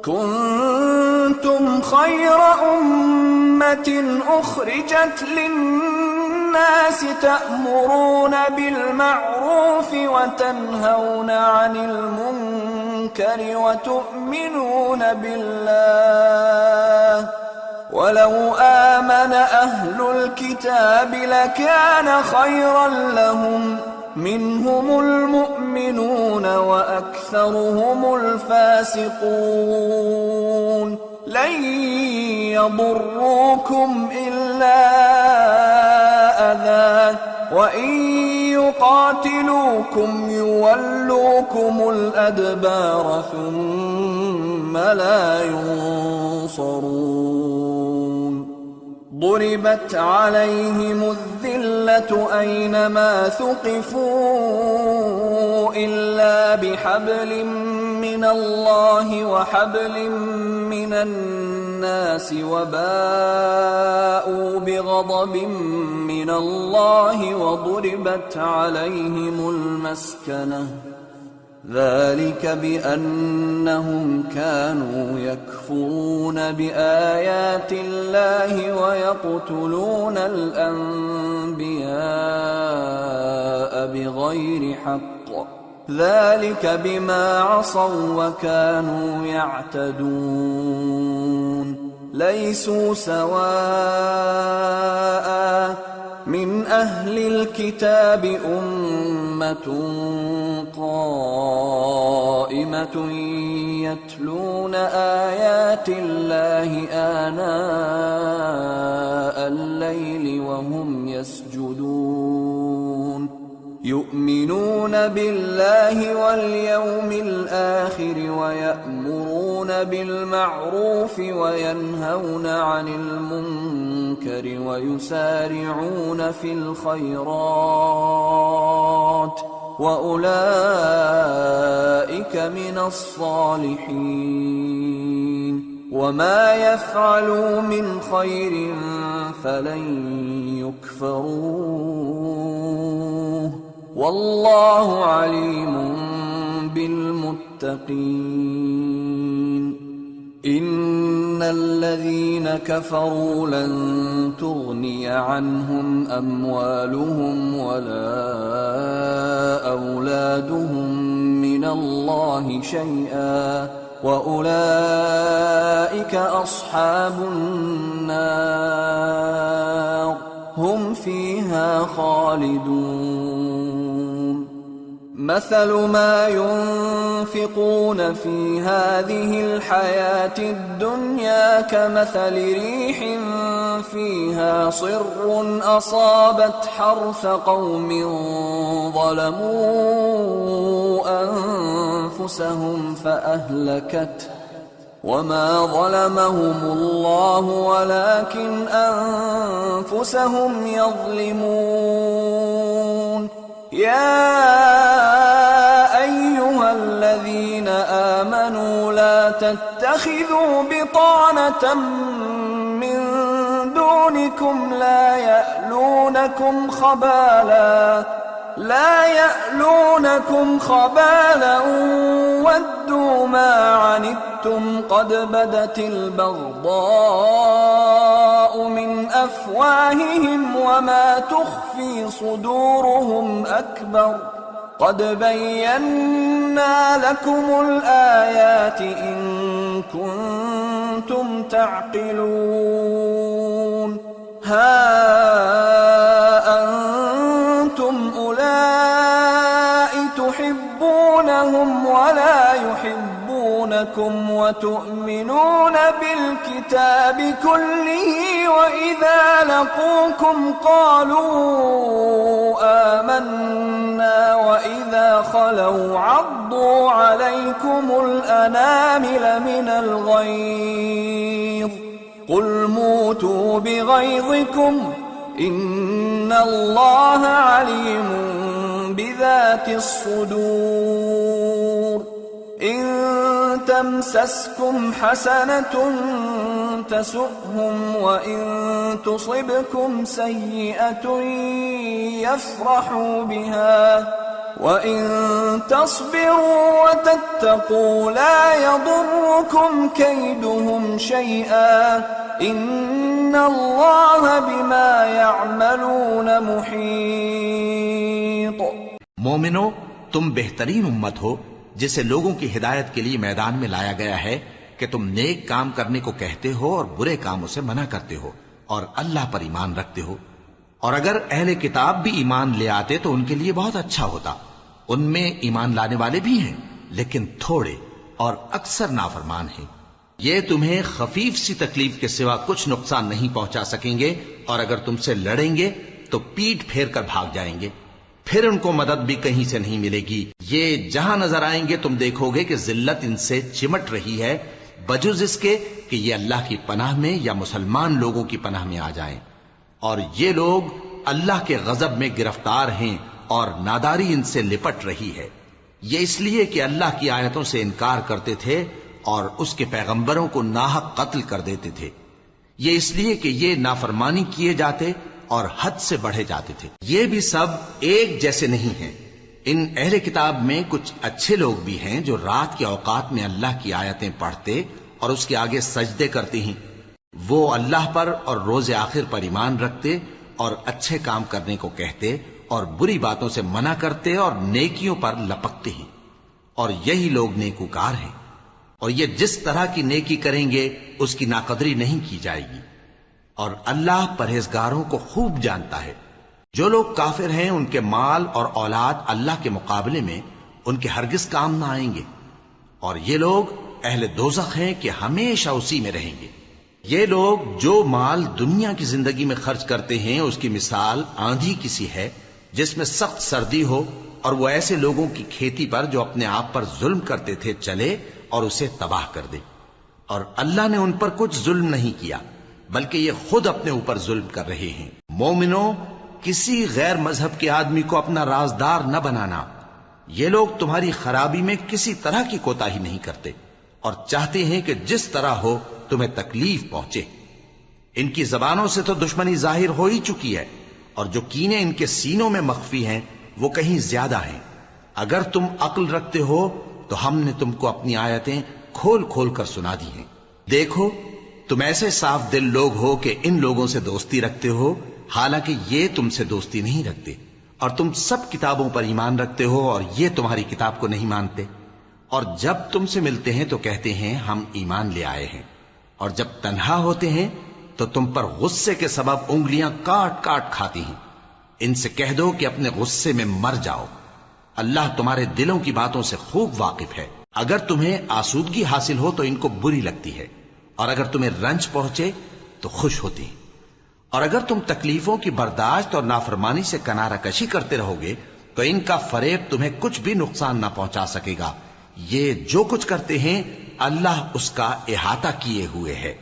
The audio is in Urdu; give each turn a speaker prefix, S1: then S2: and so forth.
S1: كنتم خير أمة أخرجت للناس تأمرون بالمعروف وتنهون عن المنكر وتؤمنون بالله ولو آمن أهل الكتاب لكان خيرا لهم منهم المؤمنون وأكثرهم الفاسقون لن يضروكم إلا أذى وإن يقاتلوكم يولوكم الأدبار ثم لا ينصرون ضربت عليهم الذلة أينما ثقفوا إلا بحبل من الله وحبل من الناس وباءوا بغضب من الله وضربت عليهم المسكنة ذلك بأنهم كانوا يكفرون بآيات الله ويقتلون الأنبياء بغير حق ذلك بما عصوا وكانوا يعتدون ليسوا سواء من أهل الكتاب أمة قائمة يتلون آيات الله آناء الليل وهم يسجدون يؤمنون بالله واليوم الآخر ويأمرون بالمعروف وينهون عن المنكر ويسارعون في الخيرات وأولئك من الصالحين وما يفعلوا من خير فلن يكفروه والله عليم بالمتقين إن الذين كفروا لن تغني عنهم أموالهم ولا أولادهم من الله شيئا وأولئك أصحاب النار هم فيها خالدون مثل ما ينفقون في هذه الحياة الدنيا كمثل ريح فيها صر أصابت حرث قوم ظلموا أنفسهم فأهلكته وما ظلمهم الله ولكن أنفسهم يظلمون يا أيها الذين آمنوا لا تتخذوا بطانة من دونكم لا يألونكم خبالا ودوا ما عنتم قد بدت البغضاء من أفواههم وما تخفي صدورهم أكبر قد بينا لكم الآيات إن كنتم تعقلون ها أنتم أولئك تحبونهم ولا يحبونكم وتؤمنون بالكتاب كله وإذا لقوكم قالوا آمنا وإذا خلوا عضوا عليكم الأنامل من الغيظ قل موتوا بغيظكم إن الله عليم بذات الصدور إن تمسسكم حسنة تسؤهم وإن تصبكم سيئة يفرحوا بها وَإِن تَصْبِرُوا وَتَتَّقُوا لَا يَضُرُّكُمْ كَيْدُهُمْ شَيْئًا إِنَّ اللَّهَ بِمَا يَعْمَلُونَ مُحِيطٌ۔
S2: مومنو، تم بہترین امت ہو جسے لوگوں کی ہدایت کے لیے میدان میں لایا گیا ہے کہ تم نیک کام کرنے کو کہتے ہو اور برے کاموں سے منع کرتے ہو اور اللہ پر ایمان رکھتے ہو۔ اور اگر اہل کتاب بھی ایمان لے آتے تو ان کے لیے بہت اچھا ہوتا۔ ان میں ایمان لانے والے بھی ہیں لیکن تھوڑے اور اکثر نافرمان ہیں۔ یہ تمہیں خفیف سی تکلیف کے سوا کچھ نقصان نہیں پہنچا سکیں گے، اور اگر تم سے لڑیں گے تو پیٹ پھیر کر بھاگ جائیں گے، پھر ان کو مدد بھی کہیں سے نہیں ملے گی۔ یہ جہاں نظر آئیں گے تم دیکھو گے کہ ذلت ان سے چمٹ رہی ہے، بجز اس کے کہ یہ اللہ کی پناہ میں یا مسلمان لوگوں کی پناہ میں آ جائیں۔ اور یہ لوگ اللہ کے غضب میں گرفتار ہیں اور ناداری ان سے لپٹ رہی ہے۔ یہ اس لیے کہ اللہ کی آیتوں سے انکار کرتے تھے اور اس کے پیغمبروں کو ناحق قتل کر دیتے تھے۔ یہ اس لیے کہ یہ نافرمانی کیے جاتے اور حد سے بڑھے جاتے تھے۔ یہ بھی سب ایک جیسے نہیں ہیں۔ ان اہل کتاب میں کچھ اچھے لوگ بھی ہیں جو رات کے اوقات میں اللہ کی آیتیں پڑھتے اور اس کے آگے سجدے کرتے ہیں۔ وہ اللہ پر اور روز آخر پر ایمان رکھتے اور اچھے کام کرنے کو کہتے اور بری باتوں سے منع کرتے اور نیکیوں پر لپکتے ہیں، اور یہی لوگ نیکوکار ہیں۔ اور یہ جس طرح کی نیکی کریں گے اس کی ناقدری نہیں کی جائے گی، اور اللہ پرہیزگاروں کو خوب جانتا ہے۔ جو لوگ کافر ہیں ان کے مال اور اولاد اللہ کے مقابلے میں ان کے ہرگز کام نہ آئیں گے، اور یہ لوگ اہل دوزخ ہیں کہ ہمیشہ اسی میں رہیں گے۔ یہ لوگ جو مال دنیا کی زندگی میں خرچ کرتے ہیں اس کی مثال آندھی کسی ہے جس میں سخت سردی ہو، اور وہ ایسے لوگوں کی کھیتی پر جو اپنے آپ پر ظلم کرتے تھے چلے اور اسے تباہ کر دے۔ اور اللہ نے ان پر کچھ ظلم نہیں کیا بلکہ یہ خود اپنے اوپر ظلم کر رہے ہیں۔ مومنوں، کسی غیر مذہب کے آدمی کو اپنا رازدار نہ بنانا۔ یہ لوگ تمہاری خرابی میں کسی طرح کی کوتاہی نہیں کرتے اور چاہتے ہیں کہ جس طرح ہو تمہیں تکلیف پہنچے۔ ان کی زبانوں سے تو دشمنی ظاہر ہو ہی چکی ہے، اور جو کینے ان کے سینوں میں مخفی ہیں وہ کہیں زیادہ ہیں۔ اگر تم عقل رکھتے ہو تو ہم نے تم کو اپنی آیتیں کھول کھول کر سنا دی ہیں۔ دیکھو، تم ایسے صاف دل لوگ ہو کہ ان لوگوں سے دوستی رکھتے ہو، حالانکہ یہ تم سے دوستی نہیں رکھتے، اور تم سب کتابوں پر ایمان رکھتے ہو اور یہ تمہاری کتاب کو نہیں مانتے۔ اور جب تم سے ملتے ہیں تو کہتے ہیں ہم ایمان لے آئے ہیں، اور جب تنہا ہوتے ہیں تو تم پر غصے کے سبب انگلیاں کاٹ کاٹ کھاتی ہیں۔ ان سے کہہ دو کہ اپنے غصے میں مر جاؤ، اللہ تمہارے دلوں کی باتوں سے خوب واقف ہے۔ اگر تمہیں آسودگی حاصل ہو تو ان کو بری لگتی ہے، اور اگر تمہیں رنج پہنچے تو خوش ہوتی ہیں۔ اور اگر تم تکلیفوں کی برداشت اور نافرمانی سے کنارہ کشی کرتے رہو گے تو ان کا فریب تمہیں کچھ بھی نقصان نہ پہنچا سکے گا۔ یہ جو کچھ کرتے ہیں اللہ اس کا احاطہ کیے ہوئے ہے۔